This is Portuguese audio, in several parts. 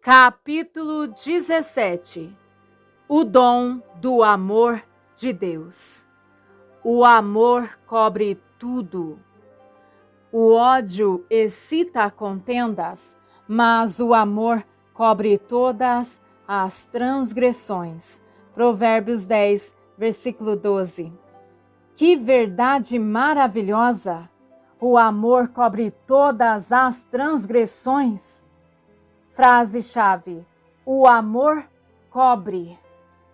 Capítulo 17. O dom do amor de Deus. O amor cobre tudo. O ódio excita contendas, mas o amor cobre todas as transgressões. Provérbios 10, versículo 12. Que verdade maravilhosa! O amor cobre todas as transgressões. Frase-chave: o amor cobre.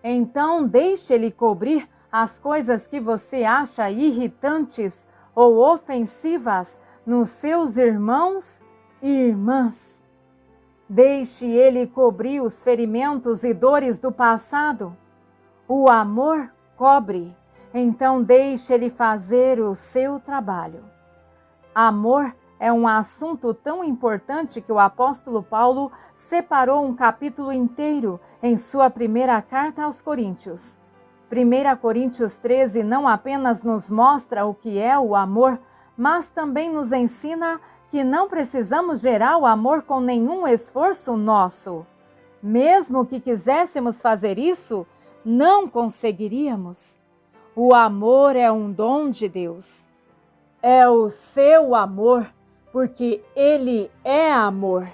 Então deixe ele cobrir as coisas que você acha irritantes ou ofensivas nos seus irmãos e irmãs. Deixe ele cobrir os ferimentos e dores do passado. O amor cobre. Então deixe ele fazer o seu trabalho. Amor é um assunto tão importante que o apóstolo Paulo separou um capítulo inteiro em sua primeira carta aos Coríntios. 1 Coríntios 13 não apenas nos mostra o que é o amor, mas também nos ensina que não precisamos gerar o amor com nenhum esforço nosso. Mesmo que quiséssemos fazer isso, não conseguiríamos. O amor é um dom de Deus. É o seu amor, porque Ele é amor.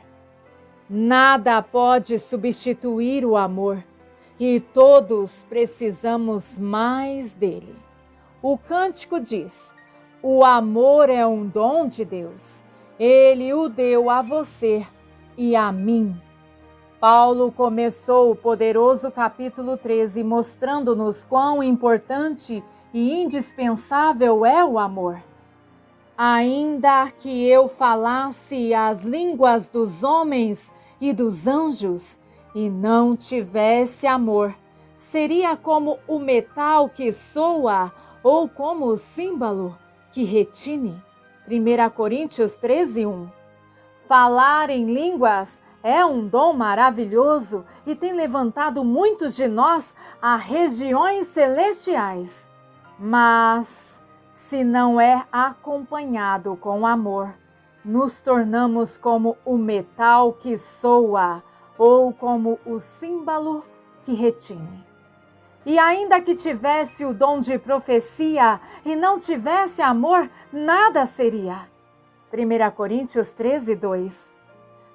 Nada pode substituir o amor, e todos precisamos mais dele. O cântico diz: o amor é um dom de Deus. Ele o deu a você e a mim. Paulo começou o poderoso capítulo 13 mostrando-nos quão importante e indispensável é o amor. Ainda que eu falasse as línguas dos homens e dos anjos e não tivesse amor, seria como o metal que soa ou como o símbolo que retine. 1 Coríntios 13:1. Falar em línguas é um dom maravilhoso e tem levantado muitos de nós a regiões celestiais. Mas se não é acompanhado com amor, nos tornamos como o metal que soa ou como o símbolo que retine. E ainda que tivesse o dom de profecia e não tivesse amor, nada seria. 1 Coríntios 13:2.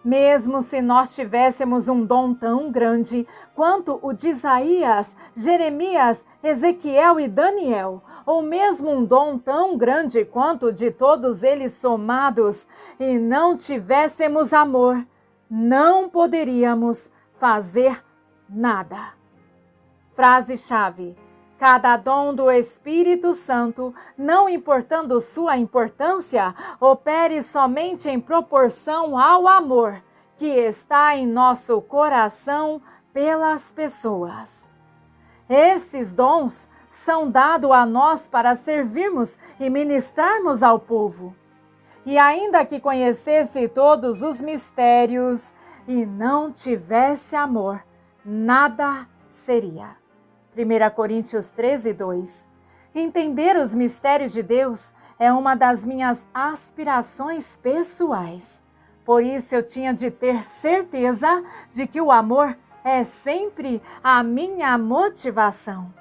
Mesmo se nós tivéssemos um dom tão grande quanto o de Isaías, Jeremias, Ezequiel e Daniel, ou mesmo um dom tão grande quanto o de todos eles somados, e não tivéssemos amor, não poderíamos fazer nada. Frase-chave: cada dom do Espírito Santo, não importando sua importância, opere somente em proporção ao amor que está em nosso coração pelas pessoas. Esses dons são dados a nós para servirmos e ministrarmos ao povo. E ainda que conhecesse todos os mistérios e não tivesse amor, nada seria. 1 Coríntios 13:2. Entender os mistérios de Deus é uma das minhas aspirações pessoais. Por isso eu tinha de ter certeza de que o amor é sempre a minha motivação.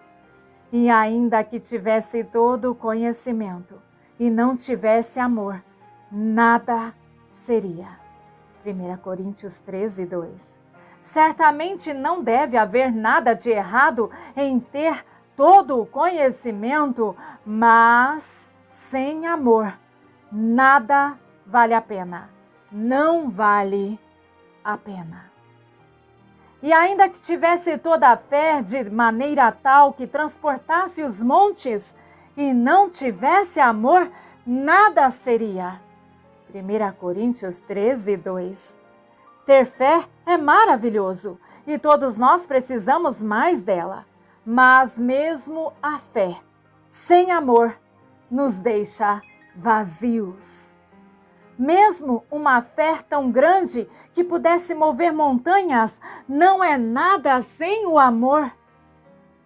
E ainda que tivesse todo o conhecimento e não tivesse amor, nada seria. 1 Coríntios 13:2. Certamente não deve haver nada de errado em ter todo o conhecimento, mas sem amor, nada vale a pena. Não vale a pena. E ainda que tivesse toda a fé de maneira tal que transportasse os montes e não tivesse amor, nada seria. 1 Coríntios 13:2. Ter fé é maravilhoso e todos nós precisamos mais dela. Mas mesmo a fé, sem amor, nos deixa vazios. Mesmo uma fé tão grande que pudesse mover montanhas, não é nada sem o amor.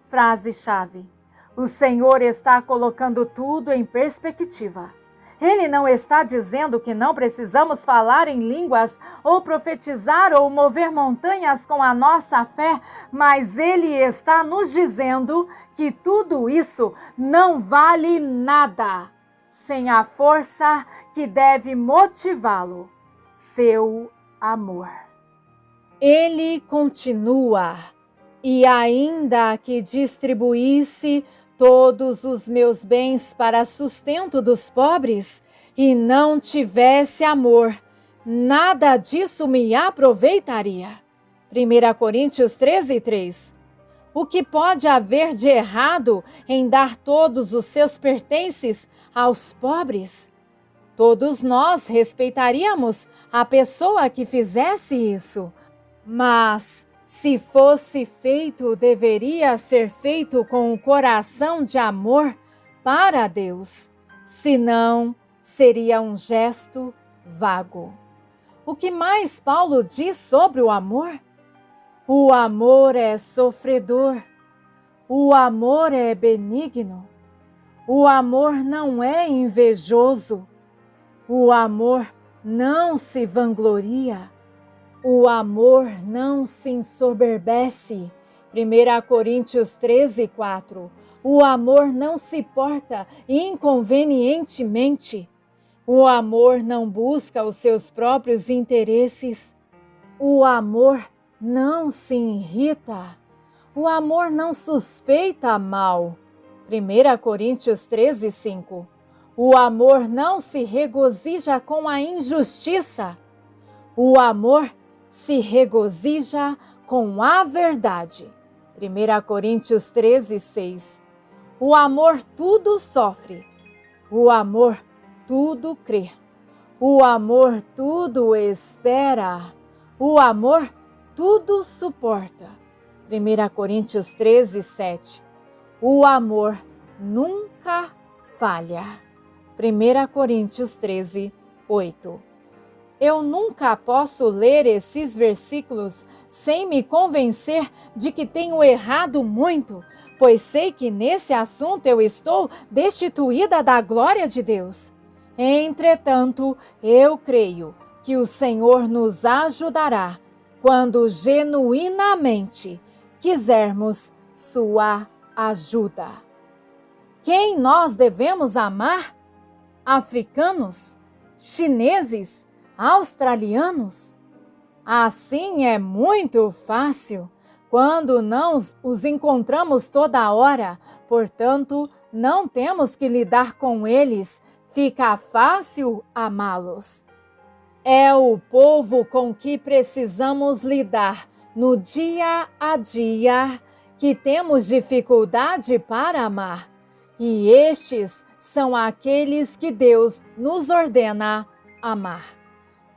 Frase-chave: o Senhor está colocando tudo em perspectiva. Ele não está dizendo que não precisamos falar em línguas, ou profetizar, ou mover montanhas com a nossa fé, mas ele está nos dizendo que tudo isso não vale nada sem a força que deve motivá-lo, seu amor. Ele continua: e ainda que distribuísse todos os meus bens para sustento dos pobres e não tivesse amor, nada disso me aproveitaria. 1 Coríntios 13:3. O que pode haver de errado em dar todos os seus pertences aos pobres? Todos nós respeitaríamos a pessoa que fizesse isso, mas se fosse feito, deveria ser feito com o coração de amor para Deus. Senão, seria um gesto vago. O que mais Paulo diz sobre o amor? O amor é sofredor. O amor é benigno. O amor não é invejoso. O amor não se vangloria. O amor não se ensoberbece. 1 Coríntios 13:4. O amor não se porta inconvenientemente. O amor não busca os seus próprios interesses. O amor não se irrita. O amor não suspeita mal. 1 Coríntios 13:5. O amor não se regozija com a injustiça. O amor se regozija com a verdade. 1 Coríntios 13:6. O amor tudo sofre. O amor tudo crê. O amor tudo espera. O amor tudo suporta. 1 Coríntios 13:7. O amor nunca falha. 1 Coríntios 13:8. Eu nunca posso ler esses versículos sem me convencer de que tenho errado muito, pois sei que nesse assunto eu estou destituída da glória de Deus. Entretanto, eu creio que o Senhor nos ajudará quando genuinamente quisermos sua ajuda. Quem nós devemos amar? Africanos? Chineses? Australianos? Assim é muito fácil quando não os encontramos toda hora, portanto, não temos que lidar com eles, fica fácil amá-los. É o povo com que precisamos lidar no dia a dia que temos dificuldade para amar, e estes são aqueles que Deus nos ordena amar.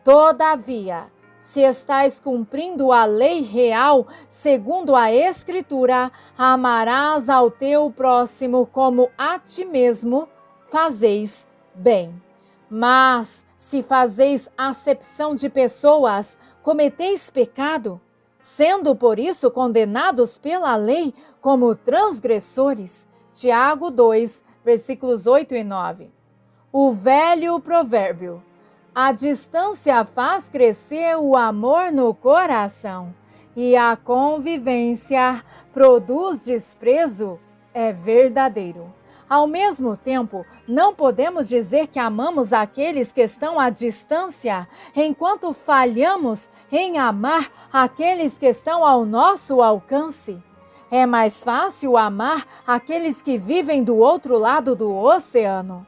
Todavia, se estais cumprindo a lei real, segundo a Escritura, amarás ao teu próximo como a ti mesmo, fazeis bem. Mas, se fazeis acepção de pessoas, cometeis pecado, sendo por isso condenados pela lei como transgressores. Tiago 2, versículos 8 e 9. O velho provérbio: a distância faz crescer o amor no coração, e a convivência produz desprezo, é verdadeiro. Ao mesmo tempo, não podemos dizer que amamos aqueles que estão à distância, enquanto falhamos em amar aqueles que estão ao nosso alcance. É mais fácil amar aqueles que vivem do outro lado do oceano.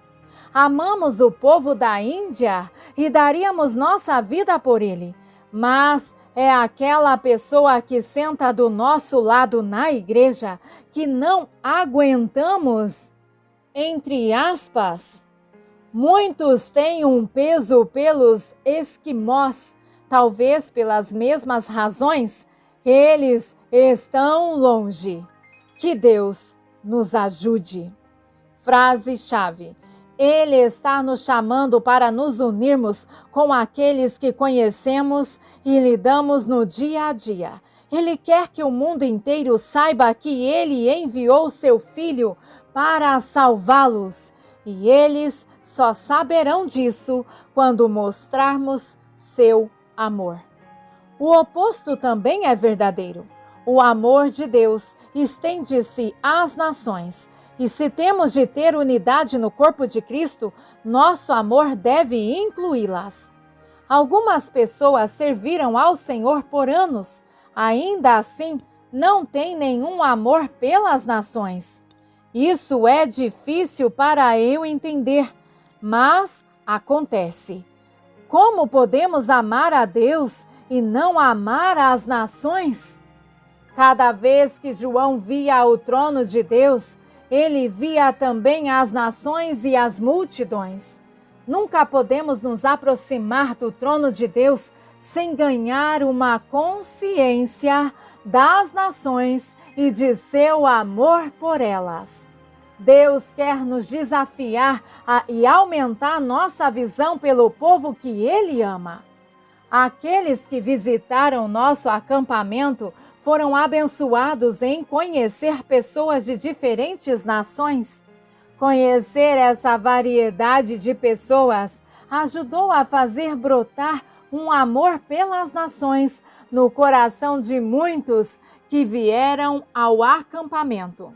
Amamos o povo da Índia e daríamos nossa vida por ele, mas é aquela pessoa que senta do nosso lado na igreja que não aguentamos. Entre aspas, muitos têm um peso pelos esquimós, talvez pelas mesmas razões, eles estão longe. Que Deus nos ajude. Frase-chave: Ele está nos chamando para nos unirmos com aqueles que conhecemos e lidamos no dia a dia. Ele quer que o mundo inteiro saiba que Ele enviou seu Filho para salvá-los, e eles só saberão disso quando mostrarmos seu amor. O oposto também é verdadeiro. O amor de Deus estende-se às nações. E se temos de ter unidade no corpo de Cristo, nosso amor deve incluí-las. Algumas pessoas serviram ao Senhor por anos. Ainda assim, não têm nenhum amor pelas nações. Isso é difícil para eu entender, mas acontece. Como podemos amar a Deus e não amar as nações? Cada vez que João via o trono de Deus, ele via também as nações e as multidões. Nunca podemos nos aproximar do trono de Deus sem ganhar uma consciência das nações e de seu amor por elas. Deus quer nos desafiar e aumentar nossa visão pelo povo que Ele ama. Aqueles que visitaram nosso acampamento foram abençoados em conhecer pessoas de diferentes nações. Conhecer essa variedade de pessoas ajudou a fazer brotar um amor pelas nações no coração de muitos que vieram ao acampamento.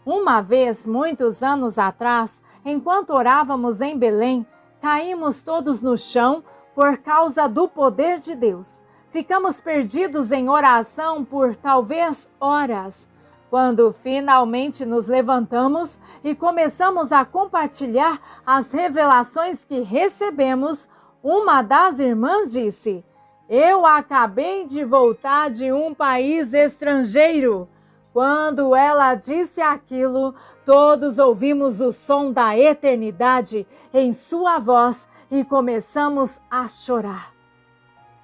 Uma vez, muitos anos atrás, enquanto orávamos em Belém, caímos todos no chão por causa do poder de Deus. Ficamos perdidos em oração por talvez horas. Quando finalmente nos levantamos e começamos a compartilhar as revelações que recebemos, uma das irmãs disse: "Eu acabei de voltar de um país estrangeiro." Quando ela disse aquilo, todos ouvimos o som da eternidade em sua voz e começamos a chorar.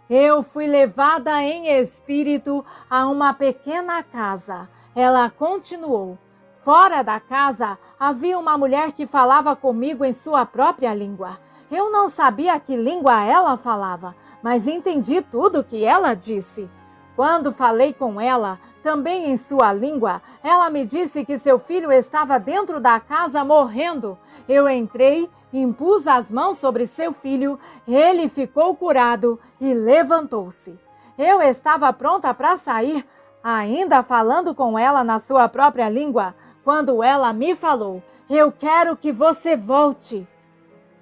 Eu fui levada em espírito a uma pequena casa. Ela continuou. Fora da casa havia uma mulher que falava comigo em sua própria língua. Eu não sabia que língua ela falava, mas entendi tudo que ela disse. Quando falei com ela, também em sua língua, ela me disse que seu filho estava dentro da casa morrendo. Eu entrei, impus as mãos sobre seu filho, ele ficou curado e levantou-se. Eu estava pronta para sair, ainda falando com ela na sua própria língua, quando ela me falou: "Eu quero que você volte."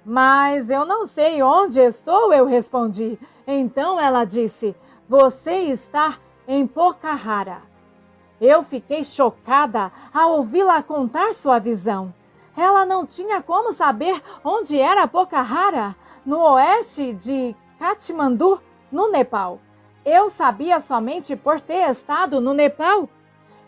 "Mas eu não sei onde estou," eu respondi. Então ela disse: "Você está em Pokhara." Eu fiquei chocada ao ouvi-la contar sua visão. Ela não tinha como saber onde era Pokhara, no oeste de Katmandu, no Nepal. Eu sabia somente por ter estado no Nepal.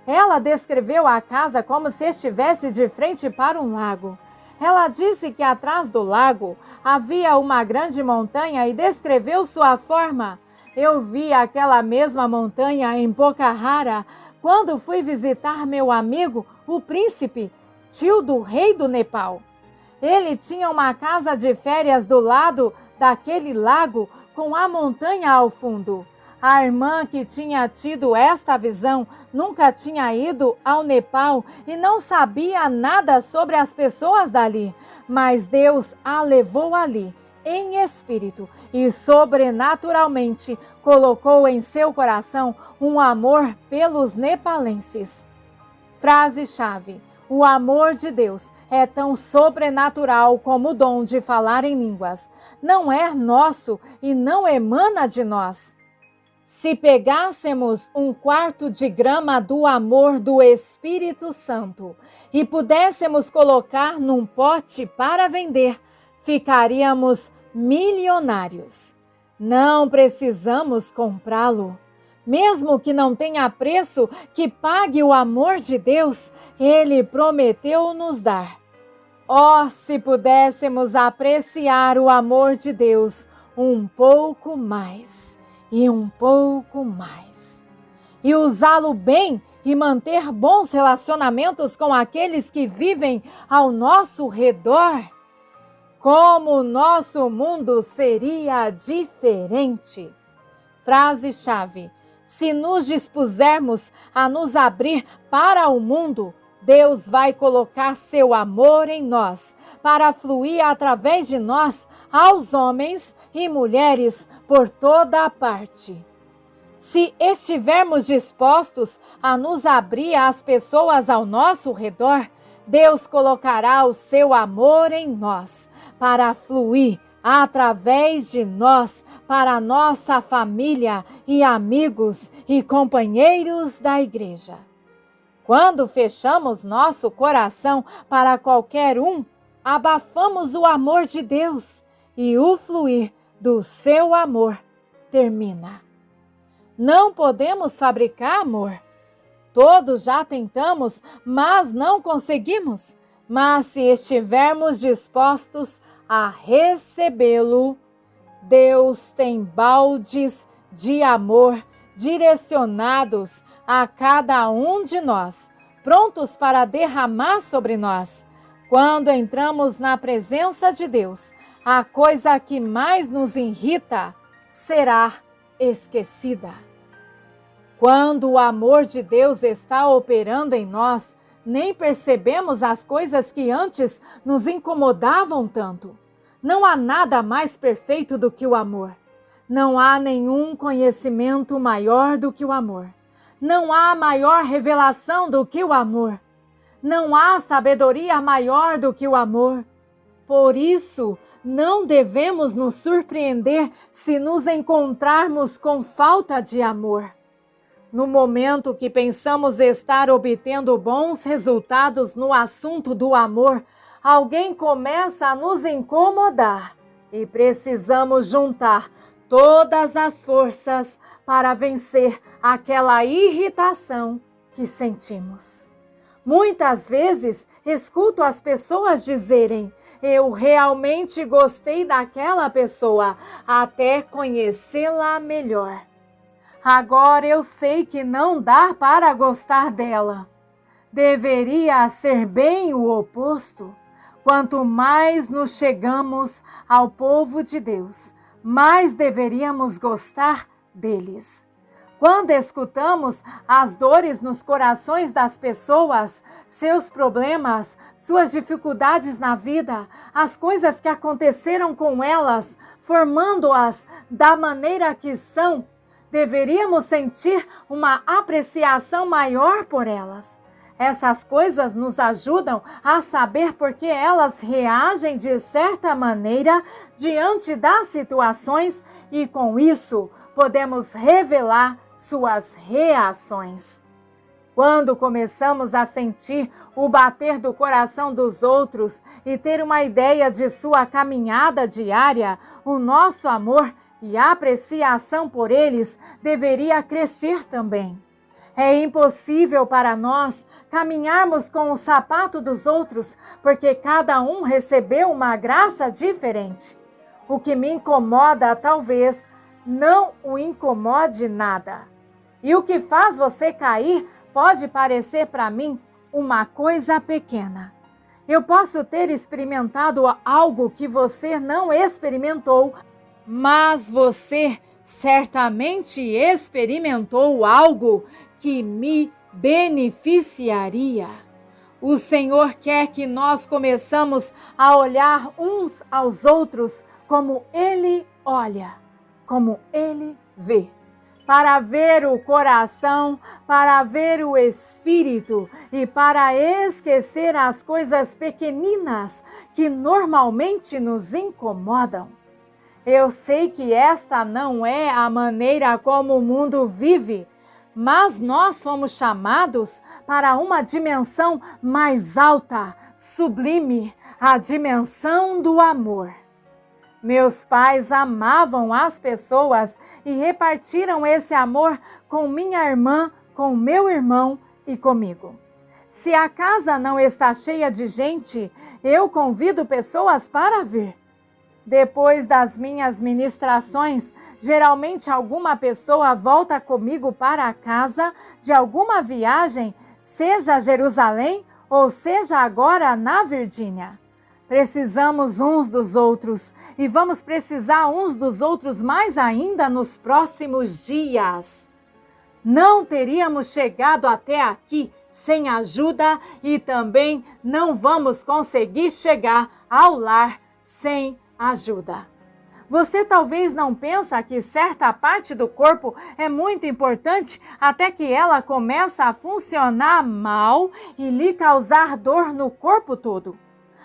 Ela descreveu a casa como se estivesse de frente para um lago. Ela disse que atrás do lago havia uma grande montanha e descreveu sua forma. Eu vi aquela mesma montanha em Pokhara quando fui visitar meu amigo, o príncipe, tio do rei do Nepal. Ele tinha uma casa de férias do lado daquele lago com a montanha ao fundo. A irmã que tinha tido esta visão nunca tinha ido ao Nepal e não sabia nada sobre as pessoas dali, mas Deus a levou ali, em espírito, e sobrenaturalmente colocou em seu coração um amor pelos nepalenses. Frase-chave: o amor de Deus é tão sobrenatural como o dom de falar em línguas. Não é nosso e não emana de nós. Se pegássemos 1/4 de grama do amor do Espírito Santo e pudéssemos colocar num pote para vender, ficaríamos milionários. Não precisamos comprá-lo. Mesmo que não tenha preço que pague o amor de Deus, Ele prometeu nos dar. Oh, se pudéssemos apreciar o amor de Deus um pouco mais e um pouco mais, e usá-lo bem e manter bons relacionamentos com aqueles que vivem ao nosso redor, como o nosso mundo seria diferente. Frase-chave: se nos dispusermos a nos abrir para o mundo, Deus vai colocar seu amor em nós, para fluir através de nós aos homens e mulheres por toda a parte. Se estivermos dispostos a nos abrir às pessoas ao nosso redor, Deus colocará o seu amor em nós, para fluir através de nós para a nossa família e amigos e companheiros da igreja. Quando fechamos nosso coração para qualquer um, abafamos o amor de Deus e o fluir do seu amor termina. Não podemos fabricar amor. Todos já tentamos, mas não conseguimos. Mas se estivermos dispostos a recebê-lo, Deus tem baldes de amor direcionados a cada um de nós, prontos para derramar sobre nós. Quando entramos na presença de Deus, a coisa que mais nos irrita será esquecida. Quando o amor de Deus está operando em nós, nem percebemos as coisas que antes nos incomodavam tanto. Não há nada mais perfeito do que o amor. Não há nenhum conhecimento maior do que o amor. Não há maior revelação do que o amor. Não há sabedoria maior do que o amor. Por isso, não devemos nos surpreender se nos encontrarmos com falta de amor. No momento que pensamos estar obtendo bons resultados no assunto do amor, alguém começa a nos incomodar e precisamos juntar todas as forças para vencer aquela irritação que sentimos. Muitas vezes escuto as pessoas dizerem: eu realmente gostei daquela pessoa até conhecê-la melhor. Agora eu sei que não dá para gostar dela. Deveria ser bem o oposto. Quanto mais nos chegamos ao povo de Deus, mais deveríamos gostar deles. Quando escutamos as dores nos corações das pessoas, seus problemas, suas dificuldades na vida, as coisas que aconteceram com elas, formando-as da maneira que são, deveríamos sentir uma apreciação maior por elas. Essas coisas nos ajudam a saber por que elas reagem de certa maneira diante das situações e, com isso, podemos revelar suas reações. Quando começamos a sentir o bater do coração dos outros e ter uma ideia de sua caminhada diária, o nosso amor e a apreciação por eles deveria crescer também. É impossível para nós caminharmos com o sapato dos outros, porque cada um recebeu uma graça diferente. O que me incomoda talvez não o incomode nada. E o que faz você cair pode parecer para mim uma coisa pequena. Eu posso ter experimentado algo que você não experimentou, mas você certamente experimentou algo que me beneficiaria. O Senhor quer que nós começamos a olhar uns aos outros como Ele olha, como Ele vê. Para ver o coração, para ver o espírito e para esquecer as coisas pequeninas que normalmente nos incomodam. Eu sei que esta não é a maneira como o mundo vive, mas nós fomos chamados para uma dimensão mais alta, sublime, a dimensão do amor. Meus pais amavam as pessoas e repartiram esse amor com minha irmã, com meu irmão e comigo. Se a casa não está cheia de gente, eu convido pessoas para vir. Depois das minhas ministrações, geralmente alguma pessoa volta comigo para casa de alguma viagem, seja a Jerusalém ou seja agora na Virgínia. Precisamos uns dos outros e vamos precisar uns dos outros mais ainda nos próximos dias. Não teríamos chegado até aqui sem ajuda e também não vamos conseguir chegar ao lar sem ajuda. Você talvez não pensa que certa parte do corpo é muito importante até que ela começa a funcionar mal e lhe causar dor no corpo todo.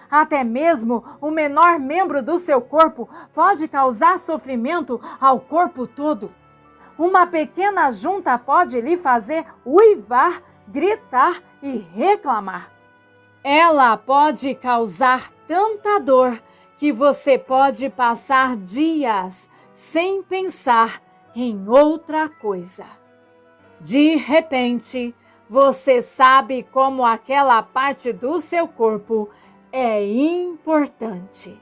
Até mesmo o menor membro do seu corpo pode causar sofrimento ao corpo todo. Uma pequena junta pode lhe fazer uivar, gritar e reclamar. Ela pode causar tanta dor que você pode passar dias sem pensar em outra coisa. De repente, você sabe como aquela parte do seu corpo é importante.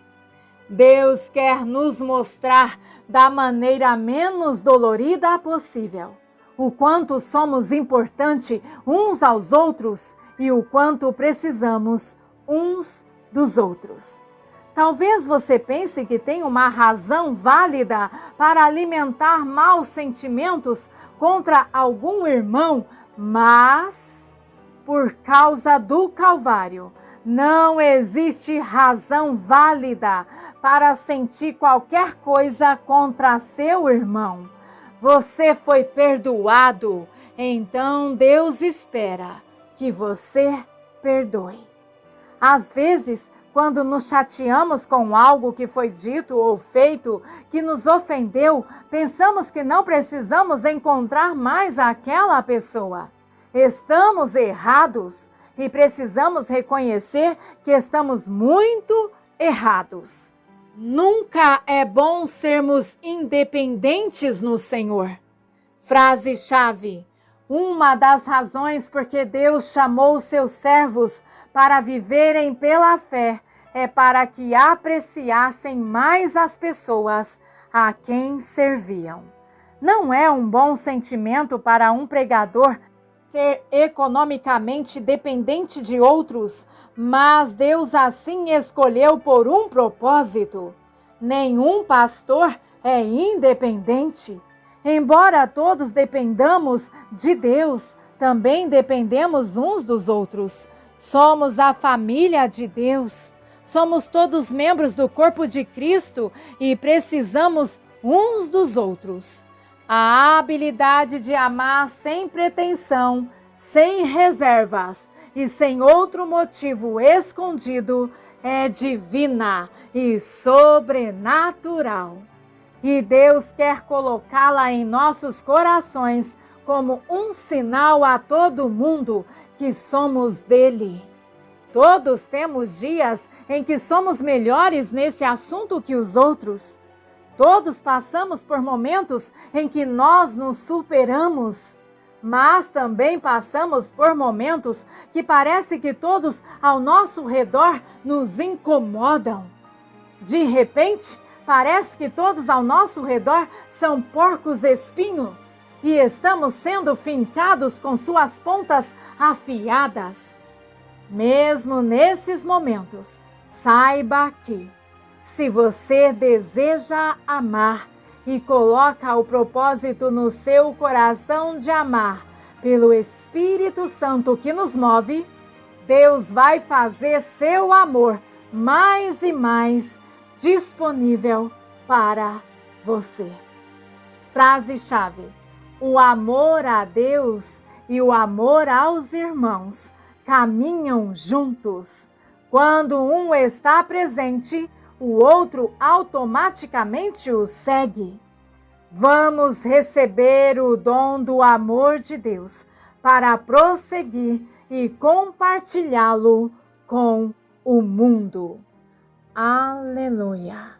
Deus quer nos mostrar da maneira menos dolorida possível o quanto somos importantes uns aos outros e o quanto precisamos uns dos outros. Talvez você pense que tem uma razão válida para alimentar maus sentimentos contra algum irmão, mas por causa do Calvário, não existe razão válida para sentir qualquer coisa contra seu irmão. Você foi perdoado, então Deus espera que você perdoe. Às vezes, quando nos chateamos com algo que foi dito ou feito que nos ofendeu, pensamos que não precisamos encontrar mais aquela pessoa. Estamos errados e precisamos reconhecer que estamos muito errados. Nunca é bom sermos independentes no Senhor. Frase-chave: uma das razões por que Deus chamou seus servos para viverem pela fé é para que apreciassem mais as pessoas a quem serviam. Não é um bom sentimento para um pregador ser economicamente dependente de outros, mas Deus assim escolheu por um propósito. Nenhum pastor é independente. Embora todos dependamos de Deus, também dependemos uns dos outros. Somos a família de Deus. Somos todos membros do corpo de Cristo e precisamos uns dos outros. A habilidade de amar sem pretensão, sem reservas e sem outro motivo escondido é divina e sobrenatural. E Deus quer colocá-la em nossos corações como um sinal a todo mundo que somos dele. Todos temos dias em que somos melhores nesse assunto que os outros. Todos passamos por momentos em que nós nos superamos, mas também passamos por momentos que parece que todos ao nosso redor nos incomodam. De repente, parece que todos ao nosso redor são porcos-espinho e estamos sendo fincados com suas pontas afiadas. Mesmo nesses momentos, saiba que, se você deseja amar e coloca o propósito no seu coração de amar pelo Espírito Santo que nos move, Deus vai fazer seu amor mais e mais disponível para você. Frase-chave: o amor a Deus e o amor aos irmãos caminham juntos. Quando um está presente, o outro automaticamente o segue. Vamos receber o dom do amor de Deus para prosseguir e compartilhá-lo com o mundo. Aleluia!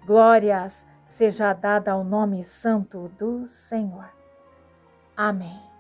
Glórias seja dada ao nome santo do Senhor. Amém.